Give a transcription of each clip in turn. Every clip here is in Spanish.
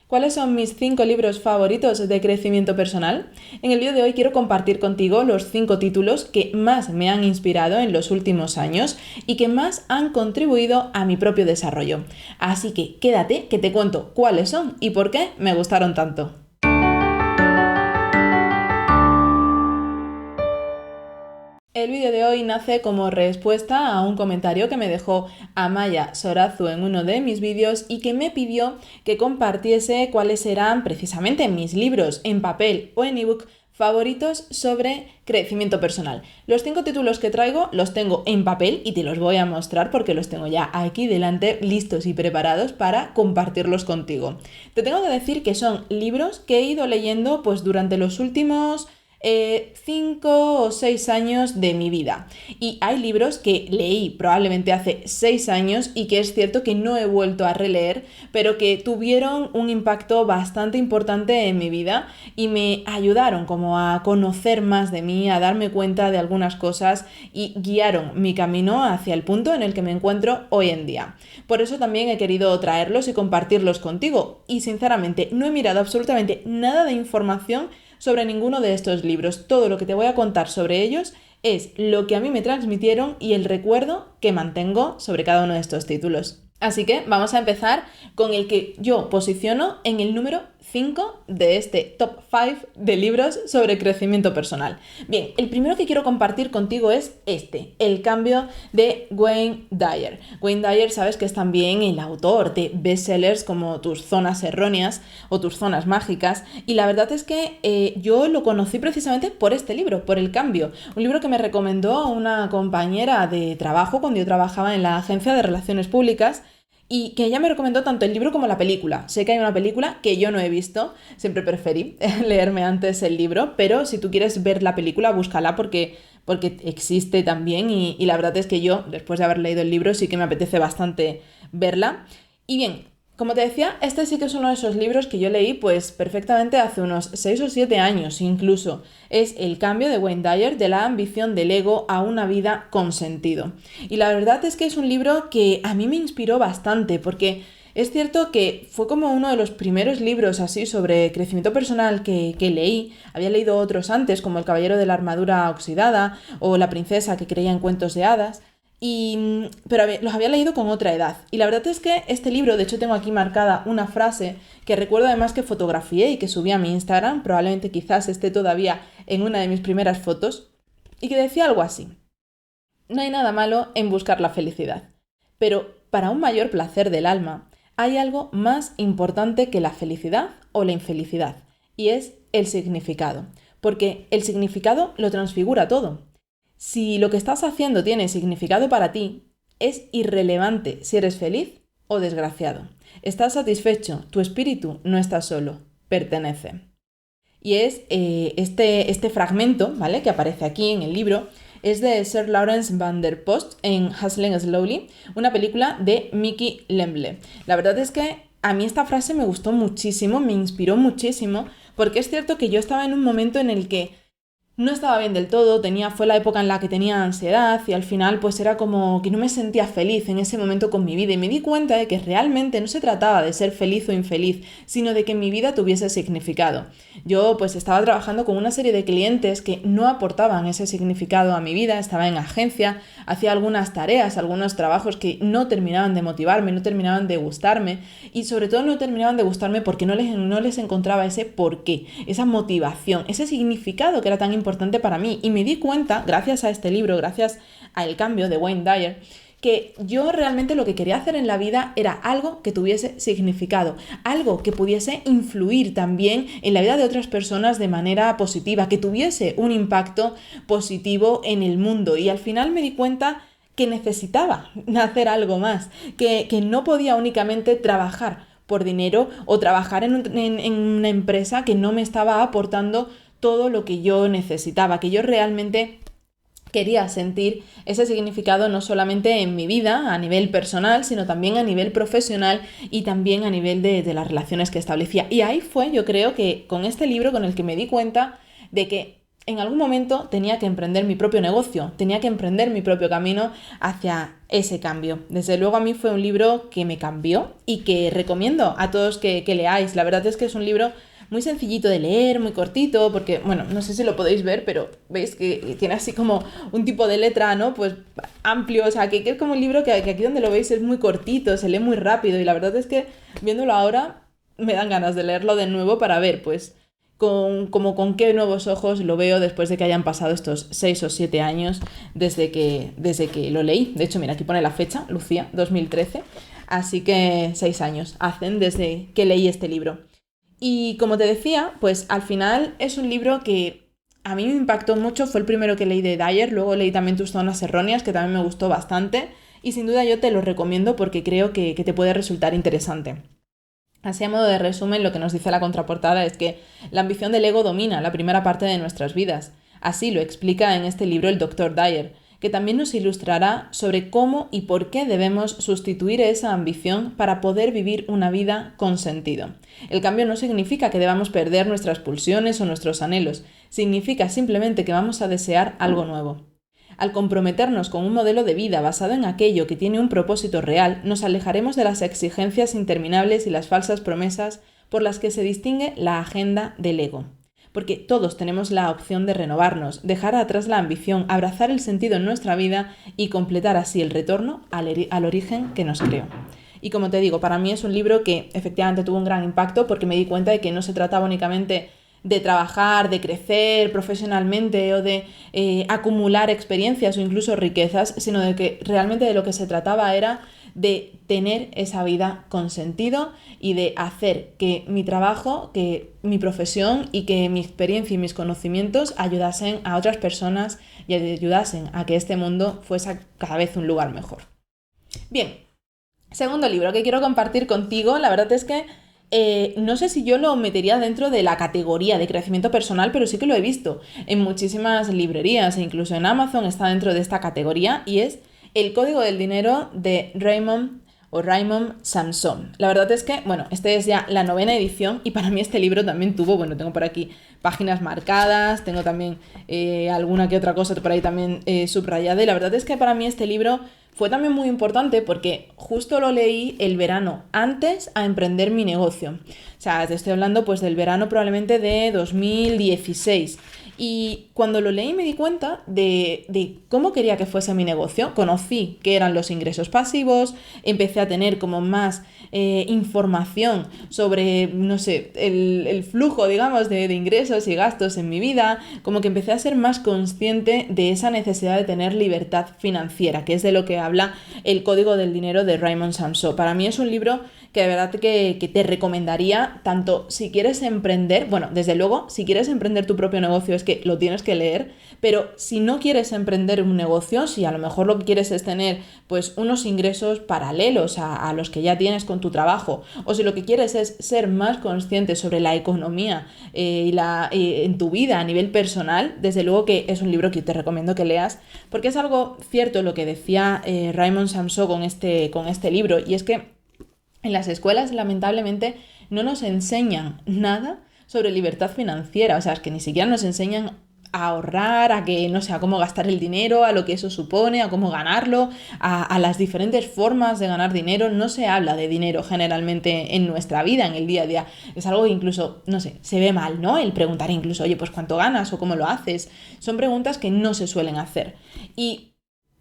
¿Cuáles son mis 5 libros favoritos de crecimiento personal? En el vídeo de hoy quiero compartir contigo los 5 títulos que más me han inspirado en los últimos años y que más han contribuido a mi propio desarrollo. Así que quédate que te cuento cuáles son y por qué me gustaron tanto. El vídeo de hoy nace como respuesta a un comentario que me dejó Amaya Sorazu en uno de mis vídeos y que me pidió que compartiese cuáles eran precisamente mis libros en papel o en ebook favoritos sobre crecimiento personal. Los 5 títulos que traigo los tengo en papel y te los voy a mostrar porque los tengo ya aquí delante listos y preparados para compartirlos contigo. Te tengo que decir que son libros que he ido leyendo pues durante los últimos 5 o 6 años de mi vida. Y hay libros que leí probablemente hace 6 años y que es cierto que no he vuelto a releer, pero que tuvieron un impacto bastante importante en mi vida y me ayudaron como a conocer más de mí, a darme cuenta de algunas cosas y guiaron mi camino hacia el punto en el que me encuentro hoy en día. Por eso también he querido traerlos y compartirlos contigo. Y sinceramente no he mirado absolutamente nada de información sobre ninguno de estos libros. Todo lo que te voy a contar sobre ellos es lo que a mí me transmitieron y el recuerdo que mantengo sobre cada uno de estos títulos. Así que vamos a empezar con el que yo posiciono en el número 5 de este top 5 de libros sobre crecimiento personal. Bien, el primero que quiero compartir contigo es El cambio de Wayne Dyer. Wayne Dyer, sabes que es también el autor de bestsellers como Tus zonas erróneas o Tus zonas mágicas, y la verdad es que yo lo conocí precisamente por este libro, por El cambio, un libro que me recomendó una compañera de trabajo cuando yo trabajaba en la agencia de relaciones públicas, y que ella me recomendó tanto el libro como la película. Sé que hay una película que yo no he visto, siempre preferí leerme antes el libro, pero si tú quieres ver la película, búscala porque existe también y la verdad es que yo, después de haber leído el libro, sí que me apetece bastante verla. Y bien, como te decía, este sí que es uno de esos libros que yo leí pues perfectamente hace unos 6 o 7 años incluso. Es El cambio de Wayne Dyer, de la ambición del ego a una vida con sentido. Y la verdad es que es un libro que a mí me inspiró bastante porque es cierto que fue como uno de los primeros libros así sobre crecimiento personal que leí. Había leído otros antes como El caballero de la armadura oxidada o La princesa que creía en cuentos de hadas. Pero los había leído con otra edad. Y la verdad es que este libro, de hecho tengo aquí marcada una frase que recuerdo además que fotografié y que subí a mi Instagram, probablemente quizás esté todavía en una de mis primeras fotos, y que decía algo así: no hay nada malo en buscar la felicidad, pero para un mayor placer del alma hay algo más importante que la felicidad o la infelicidad, y es el significado, porque el significado lo transfigura todo. Si lo que estás haciendo tiene significado para ti, es irrelevante si eres feliz o desgraciado. Estás satisfecho, tu espíritu no está solo, pertenece. Y es este fragmento, ¿vale?, que aparece aquí en el libro, es de Sir Lawrence van der Post en Hustling Slowly, una película de Mickey Lemble. La verdad es que a mí esta frase me gustó muchísimo, me inspiró muchísimo, porque es cierto que yo estaba en un momento en el que no estaba bien del todo, fue la época en la que tenía ansiedad y al final pues era como que no me sentía feliz en ese momento con mi vida y me di cuenta de que realmente no se trataba de ser feliz o infeliz, sino de que mi vida tuviese significado. Yo pues estaba trabajando con una serie de clientes que no aportaban ese significado a mi vida, estaba en agencia, hacía algunas tareas, algunos trabajos que no terminaban de motivarme, no terminaban de gustarme y sobre todo no terminaban de gustarme porque no les encontraba ese porqué, esa motivación, ese significado que era tan importante para mí. Y me di cuenta, gracias a este libro, gracias a El cambio de Wayne Dyer, que yo realmente lo que quería hacer en la vida era algo que tuviese significado, algo que pudiese influir también en la vida de otras personas de manera positiva, que tuviese un impacto positivo en el mundo. Y al final me di cuenta que necesitaba hacer algo más, que no podía únicamente trabajar por dinero o trabajar en una empresa que no me estaba aportando todo lo que yo necesitaba, que yo realmente quería sentir ese significado no solamente en mi vida a nivel personal, sino también a nivel profesional y también a nivel de las relaciones que establecía. Y ahí fue, yo creo que con este libro con el que me di cuenta de que en algún momento tenía que emprender mi propio negocio, tenía que emprender mi propio camino hacia ese cambio. Desde luego a mí fue un libro que me cambió y que recomiendo a todos que leáis. La verdad es que es un libro muy sencillito de leer, muy cortito, porque, bueno, no sé si lo podéis ver, pero veis que tiene así como un tipo de letra, ¿no? Pues amplio, o sea, que es como un libro que aquí donde lo veis es muy cortito, se lee muy rápido y la verdad es que viéndolo ahora me dan ganas de leerlo de nuevo para ver, pues con qué nuevos ojos lo veo después de que hayan pasado estos 6 o 7 años desde que lo leí. De hecho, mira, aquí pone la fecha, Lucía, 2013. Así que 6 años hacen desde que leí este libro. Y como te decía, pues al final es un libro que a mí me impactó mucho. Fue el primero que leí de Dyer, luego leí también Tus zonas erróneas, que también me gustó bastante. Y sin duda yo te lo recomiendo porque creo que te puede resultar interesante. Así a modo de resumen, lo que nos dice la contraportada es que la ambición del ego domina la primera parte de nuestras vidas. Así lo explica en este libro el Dr. Dyer, que también nos ilustrará sobre cómo y por qué debemos sustituir esa ambición para poder vivir una vida con sentido. El cambio no significa que debamos perder nuestras pulsiones o nuestros anhelos, significa simplemente que vamos a desear algo nuevo. Al comprometernos con un modelo de vida basado en aquello que tiene un propósito real, nos alejaremos de las exigencias interminables y las falsas promesas por las que se distingue la agenda del ego. Porque todos tenemos la opción de renovarnos, dejar atrás la ambición, abrazar el sentido en nuestra vida y completar así el retorno al origen que nos creó. Y como te digo, para mí es un libro que efectivamente tuvo un gran impacto porque me di cuenta de que no se trataba únicamente de trabajar, de crecer profesionalmente o de acumular experiencias o incluso riquezas, sino de que realmente de lo que se trataba era de tener esa vida con sentido y de hacer que mi trabajo, que mi profesión y que mi experiencia y mis conocimientos ayudasen a otras personas y ayudasen a que este mundo fuese cada vez un lugar mejor. Bien, segundo libro que quiero compartir contigo, la verdad es que no sé si yo lo metería dentro de la categoría de crecimiento personal, pero sí que lo he visto en muchísimas librerías e incluso en Amazon está dentro de esta categoría y es El Código del Dinero de Raymond Samson. La verdad es que, bueno, este es ya la 9ª edición y para mí este libro también tuvo, bueno, tengo por aquí páginas marcadas, tengo también alguna que otra cosa por ahí también subrayada y la verdad es que para mí este libro fue también muy importante porque justo lo leí el verano antes a emprender mi negocio. O sea, te estoy hablando pues del verano probablemente de 2016. Y cuando lo leí me di cuenta de cómo quería que fuese mi negocio. Conocí qué eran los ingresos pasivos, empecé a tener como más información sobre, no sé, el flujo, digamos, de ingresos y gastos en mi vida, como que empecé a ser más consciente de esa necesidad de tener libertad financiera, que es de lo que habla El Código del Dinero de Raymond Samson. Para mí es un libro que de verdad que te recomendaría, tanto si quieres emprender, bueno, desde luego, si quieres emprender tu propio negocio es que lo tienes que leer, pero si no quieres emprender un negocio, si a lo mejor lo que quieres es tener pues unos ingresos paralelos a los que ya tienes con tu trabajo, o si lo que quieres es ser más consciente sobre la economía en tu vida a nivel personal, desde luego que es un libro que te recomiendo que leas, porque es algo cierto lo que decía Raymond Samson con este libro, y es que en las escuelas, lamentablemente, no nos enseñan nada sobre libertad financiera. O sea, es que ni siquiera nos enseñan a ahorrar, a que no sé, a cómo gastar el dinero, a lo que eso supone, a cómo ganarlo, a las diferentes formas de ganar dinero. No se habla de dinero generalmente en nuestra vida, en el día a día. Es algo que incluso, no sé, se ve mal, ¿no? El preguntar incluso, oye, pues ¿cuánto ganas o cómo lo haces? Son preguntas que no se suelen hacer. Y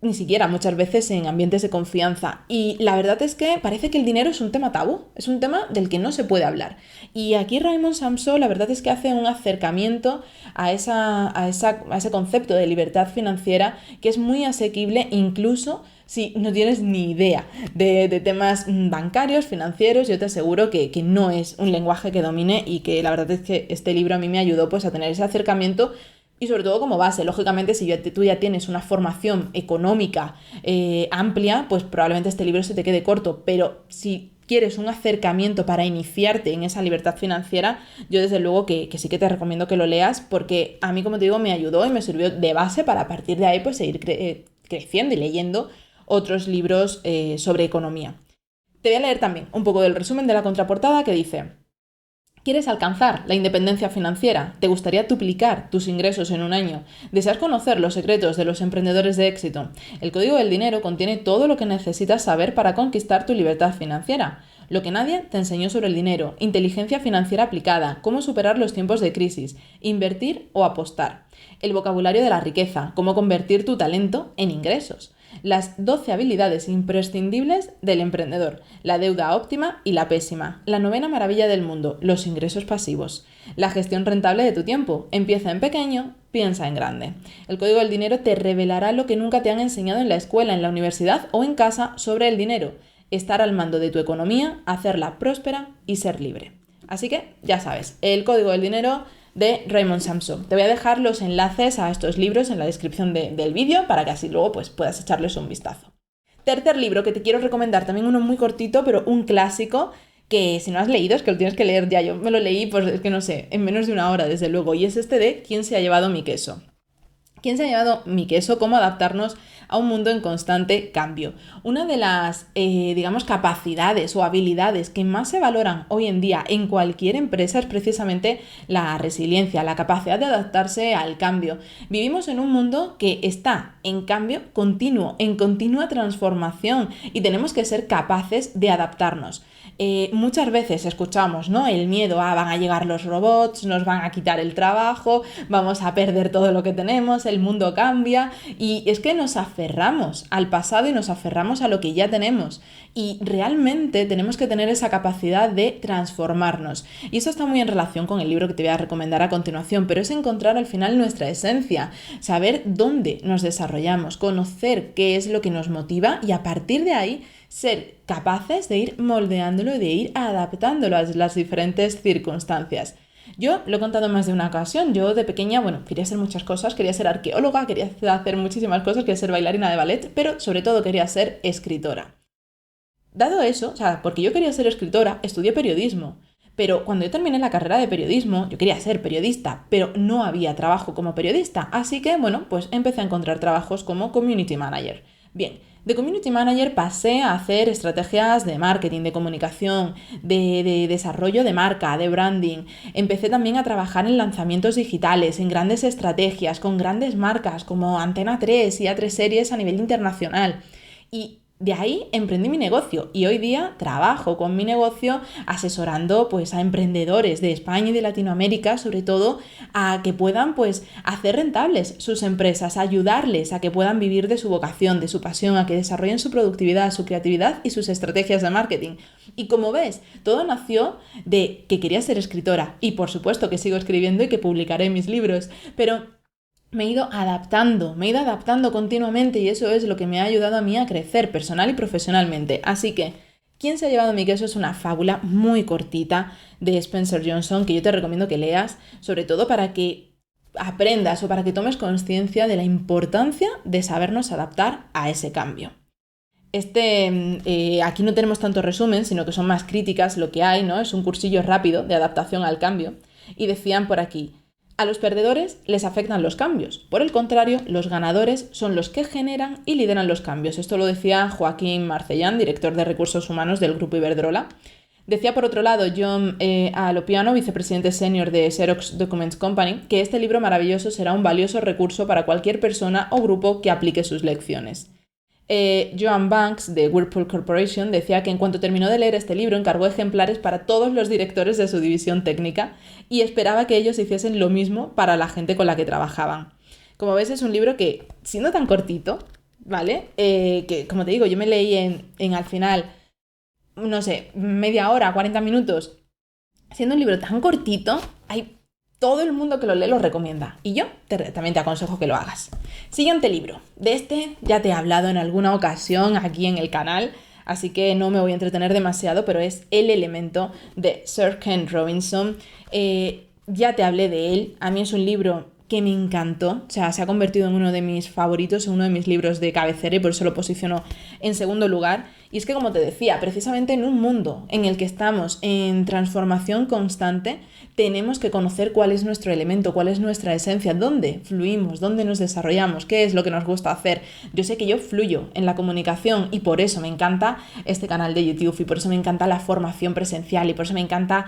ni siquiera muchas veces en ambientes de confianza. Y la verdad es que parece que el dinero es un tema tabú, es un tema del que no se puede hablar. Y aquí Raymond Samson la verdad es que hace un acercamiento a ese concepto de libertad financiera que es muy asequible incluso si no tienes ni idea de temas bancarios, financieros. Yo te aseguro que no es un lenguaje que domine y que la verdad es que este libro a mí me ayudó pues a tener ese acercamiento. Y sobre todo como base, lógicamente si tú ya tienes una formación económica amplia, pues probablemente este libro se te quede corto, pero si quieres un acercamiento para iniciarte en esa libertad financiera, yo desde luego que sí que te recomiendo que lo leas porque a mí, como te digo, me ayudó y me sirvió de base para a partir de ahí pues seguir creciendo y leyendo otros libros sobre economía. Te voy a leer también un poco del resumen de la contraportada que dice: ¿Quieres alcanzar la independencia financiera? ¿Te gustaría duplicar tus ingresos en un año? ¿Deseas conocer los secretos de los emprendedores de éxito? El Código del Dinero contiene todo lo que necesitas saber para conquistar tu libertad financiera. Lo que nadie te enseñó sobre el dinero, inteligencia financiera aplicada, cómo superar los tiempos de crisis, invertir o apostar. El vocabulario de la riqueza, cómo convertir tu talento en ingresos. Las 12 habilidades imprescindibles del emprendedor, la deuda óptima y la pésima, la novena maravilla del mundo, los ingresos pasivos, la gestión rentable de tu tiempo, empieza en pequeño, piensa en grande. El Código del Dinero te revelará lo que nunca te han enseñado en la escuela, en la universidad o en casa sobre el dinero, estar al mando de tu economía, hacerla próspera y ser libre. Así que, ya sabes, el Código del Dinero de Raymond Samson. Te voy a dejar los enlaces a estos libros en la descripción del vídeo para que así luego pues, puedas echarles un vistazo. Tercer libro que te quiero recomendar, también uno muy cortito, pero un clásico que si no has leído es que lo tienes que leer ya. Yo me lo leí, pues es que no sé, en menos de una hora desde luego, y es este de ¿Quién se ha llevado mi queso? ¿Quién se ha llevado mi queso? ¿Cómo adaptarnos a un mundo en constante cambio? Una de las, capacidades o habilidades que más se valoran hoy en día en cualquier empresa es precisamente la resiliencia, la capacidad de adaptarse al cambio. Vivimos en un mundo que está en cambio continuo, en continua transformación y tenemos que ser capaces de adaptarnos. Muchas veces escuchamos, ¿no? El miedo a van a llegar los robots, nos van a quitar el trabajo, vamos a perder todo lo que tenemos, el mundo cambia y es que nos aferramos al pasado y nos aferramos a lo que ya tenemos y realmente tenemos que tener esa capacidad de transformarnos y eso está muy en relación con el libro que te voy a recomendar a continuación, pero es encontrar al final nuestra esencia, saber dónde nos desarrollamos, conocer qué es lo que nos motiva y a partir de ahí ser capaces de ir moldeándolo y de ir adaptándolo a las diferentes circunstancias. Yo lo he contado en más de una ocasión, yo de pequeña, quería ser muchas cosas, quería ser arqueóloga, quería hacer muchísimas cosas, quería ser bailarina de ballet, pero sobre todo quería ser escritora. Dado eso, porque yo quería ser escritora, estudié periodismo, pero cuando yo terminé la carrera de periodismo, yo quería ser periodista, pero no había trabajo como periodista, así que, pues empecé a encontrar trabajos como community manager. Bien, de community manager pasé a hacer estrategias de marketing, de comunicación, de desarrollo de marca, de branding. Empecé también a trabajar en lanzamientos digitales, en grandes estrategias, con grandes marcas como Antena 3 y A3 Series a nivel internacional. Y de ahí emprendí mi negocio y hoy día trabajo con mi negocio asesorando a emprendedores de España y de Latinoamérica, sobre todo a que puedan hacer rentables sus empresas, ayudarles a que puedan vivir de su vocación, de su pasión, a que desarrollen su productividad, su creatividad y sus estrategias de marketing. Y como ves, todo nació de que quería ser escritora y por supuesto que sigo escribiendo y que publicaré mis libros, pero me he ido adaptando continuamente y eso es lo que me ha ayudado a mí a crecer personal y profesionalmente. Así que, ¿Quién se ha llevado mi queso? Es una fábula muy cortita de Spencer Johnson que yo te recomiendo que leas, sobre todo para que aprendas o para que tomes conciencia de la importancia de sabernos adaptar a ese cambio. Aquí no tenemos tanto resumen, sino que son más críticas lo que hay, ¿no? Es un cursillo rápido de adaptación al cambio. Y decían por aquí: a los perdedores les afectan los cambios. Por el contrario, los ganadores son los que generan y lideran los cambios. Esto lo decía Joaquín Marcellán, director de Recursos Humanos del Grupo Iberdrola. Decía por otro lado John Alopiano, vicepresidente senior de Xerox Documents Company, que este libro maravilloso será un valioso recurso para cualquier persona o grupo que aplique sus lecciones. Joan Banks, de Whirlpool Corporation, decía que en cuanto terminó de leer este libro encargó ejemplares para todos los directores de su división técnica y esperaba que ellos hiciesen lo mismo para la gente con la que trabajaban. Como ves, es un libro que, siendo tan cortito, ¿vale? Que, como te digo, yo me leí en al final, no sé, media hora, 40 minutos. Siendo un libro tan cortito, hay todo el mundo que lo lee lo recomienda. Y yo también te aconsejo que lo hagas. Siguiente libro. De este ya te he hablado en alguna ocasión aquí en el canal, así que no me voy a entretener demasiado, pero es El Elemento de Sir Ken Robinson. Ya te hablé de él. A mí es un libro que me encantó. O sea, se ha convertido en uno de mis favoritos, en uno de mis libros de cabecera y por eso lo posiciono en segundo lugar. Y es que, como te decía, precisamente en un mundo en el que estamos en transformación constante, tenemos que conocer cuál es nuestro elemento, cuál es nuestra esencia, dónde fluimos, dónde nos desarrollamos, qué es lo que nos gusta hacer. Yo sé que yo fluyo en la comunicación y por eso me encanta este canal de YouTube y por eso me encanta la formación presencial y por eso me encanta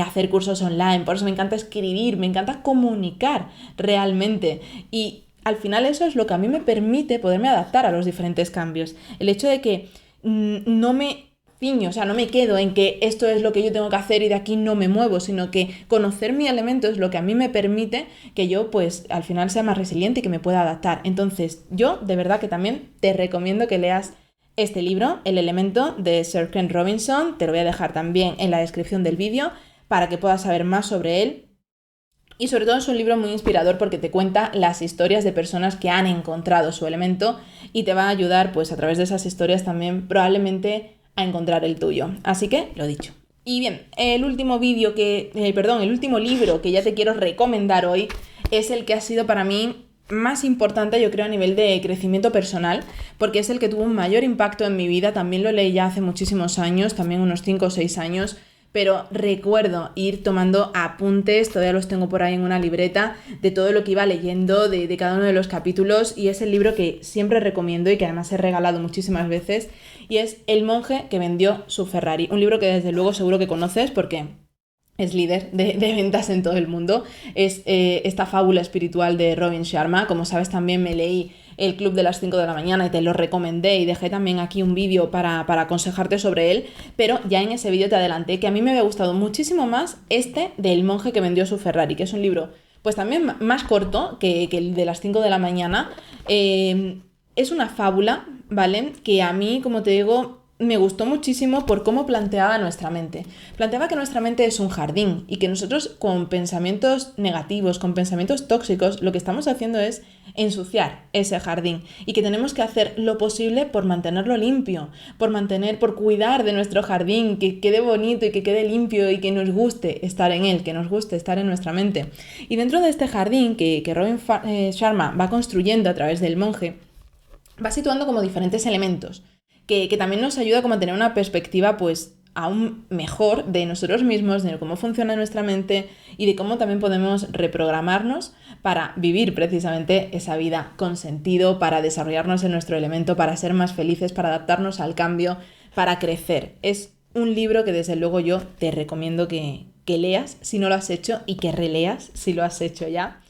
hacer cursos online, por eso me encanta escribir, me encanta comunicar realmente. Y al final eso es lo que a mí me permite poderme adaptar a los diferentes cambios. El hecho de que no me ciño, o sea, no me quedo en que esto es lo que yo tengo que hacer y de aquí no me muevo, sino que conocer mi elemento es lo que a mí me permite que yo pues al final sea más resiliente y que me pueda adaptar. Entonces yo de verdad que también te recomiendo que leas este libro, El elemento de Sir Ken Robinson. Te lo voy a dejar también en la descripción del vídeo para que puedas saber más sobre él. Y sobre todo es un libro muy inspirador porque te cuenta las historias de personas que han encontrado su elemento y te va a ayudar pues a través de esas historias también probablemente a encontrar el tuyo. Así que, lo dicho. Y bien, el último libro que ya te quiero recomendar hoy es el que ha sido para mí más importante, yo creo, a nivel de crecimiento personal, porque es el que tuvo un mayor impacto en mi vida. También lo leí ya hace muchísimos años, también unos 5 o 6 años, pero recuerdo ir tomando apuntes, todavía los tengo por ahí en una libreta, de todo lo que iba leyendo, de cada uno de los capítulos, y es el libro que siempre recomiendo y que además he regalado muchísimas veces, y es El monje que vendió su Ferrari, un libro que desde luego seguro que conoces porque es líder de ventas en todo el mundo. Es esta fábula espiritual de Robin Sharma. Como sabes, también me leí El Club de las 5 de la mañana y te lo recomendé y dejé también aquí un vídeo para aconsejarte sobre él, pero ya en ese vídeo te adelanté que a mí me había gustado muchísimo más este del monje que vendió su Ferrari, que es un libro pues también más corto que el de las 5 de la mañana. Es una fábula, ¿vale? Que a mí, como te digo, me gustó muchísimo por cómo planteaba nuestra mente. Planteaba que nuestra mente es un jardín y que nosotros con pensamientos negativos, con pensamientos tóxicos, lo que estamos haciendo es ensuciar ese jardín y que tenemos que hacer lo posible por mantenerlo limpio, por cuidar de nuestro jardín, que quede bonito y que quede limpio y que nos guste estar en él, que nos guste estar en nuestra mente. Y dentro de este jardín que Robin Sharma va construyendo a través del monje, va situando como diferentes elementos que también nos ayuda como a tener una perspectiva pues aún mejor de nosotros mismos, de cómo funciona nuestra mente y de cómo también podemos reprogramarnos para vivir precisamente esa vida con sentido, para desarrollarnos en nuestro elemento, para ser más felices, para adaptarnos al cambio, para crecer. Es un libro que desde luego yo te recomiendo que leas si no lo has hecho y que releas si lo has hecho ya.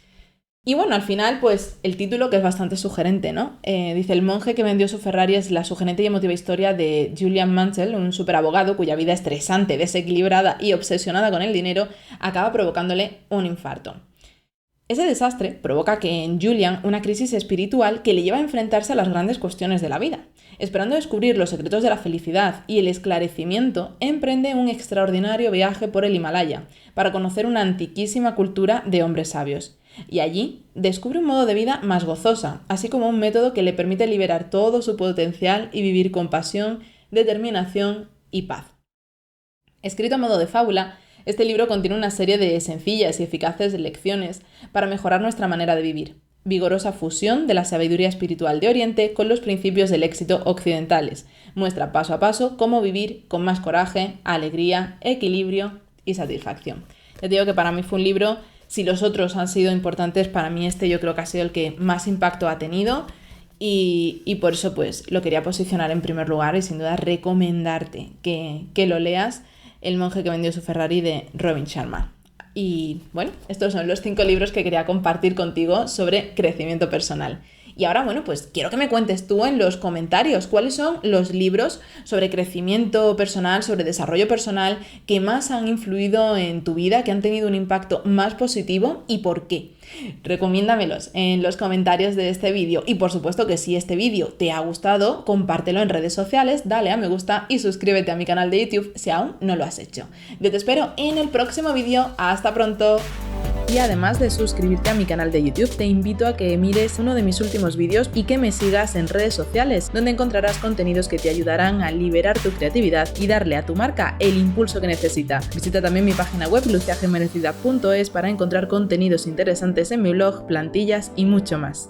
Y bueno, al final, pues el título que es bastante sugerente, ¿no? Dice, el monje que vendió su Ferrari es la sugerente y emotiva historia de Julian Mansell, un superabogado cuya vida estresante, desequilibrada y obsesionada con el dinero acaba provocándole un infarto. Ese desastre provoca que en Julian una crisis espiritual que le lleva a enfrentarse a las grandes cuestiones de la vida. Esperando descubrir los secretos de la felicidad y el esclarecimiento, emprende un extraordinario viaje por el Himalaya para conocer una antiquísima cultura de hombres sabios. Y allí descubre un modo de vida más gozosa, así como un método que le permite liberar todo su potencial y vivir con pasión, determinación y paz. Escrito a modo de fábula, este libro contiene una serie de sencillas y eficaces lecciones para mejorar nuestra manera de vivir. Vigorosa fusión de la sabiduría espiritual de Oriente con los principios del éxito occidentales. Muestra paso a paso cómo vivir con más coraje, alegría, equilibrio y satisfacción. Ya te digo que para mí fue un libro. Si los otros han sido importantes, para mí este yo creo que ha sido el que más impacto ha tenido y por eso pues lo quería posicionar en primer lugar y sin duda recomendarte que lo leas, El monje que vendió su Ferrari de Robin Sharma. Y bueno, estos son los 5 libros que quería compartir contigo sobre crecimiento personal. Y ahora, bueno, pues quiero que me cuentes tú en los comentarios cuáles son los libros sobre crecimiento personal, sobre desarrollo personal que más han influido en tu vida, que han tenido un impacto más positivo y por qué. Recomiéndamelos en los comentarios de este vídeo y por supuesto que si este vídeo te ha gustado, compártelo en redes sociales, dale a me gusta y suscríbete a mi canal de YouTube si aún no lo has hecho. Yo te espero en el próximo vídeo. ¡Hasta pronto! Y además de suscribirte a mi canal de YouTube, te invito a que mires uno de mis últimos vídeos y que me sigas en redes sociales, donde encontrarás contenidos que te ayudarán a liberar tu creatividad y darle a tu marca el impulso que necesita. Visita también mi página web luciagemerecida.es para encontrar contenidos interesantes en mi blog, plantillas y mucho más.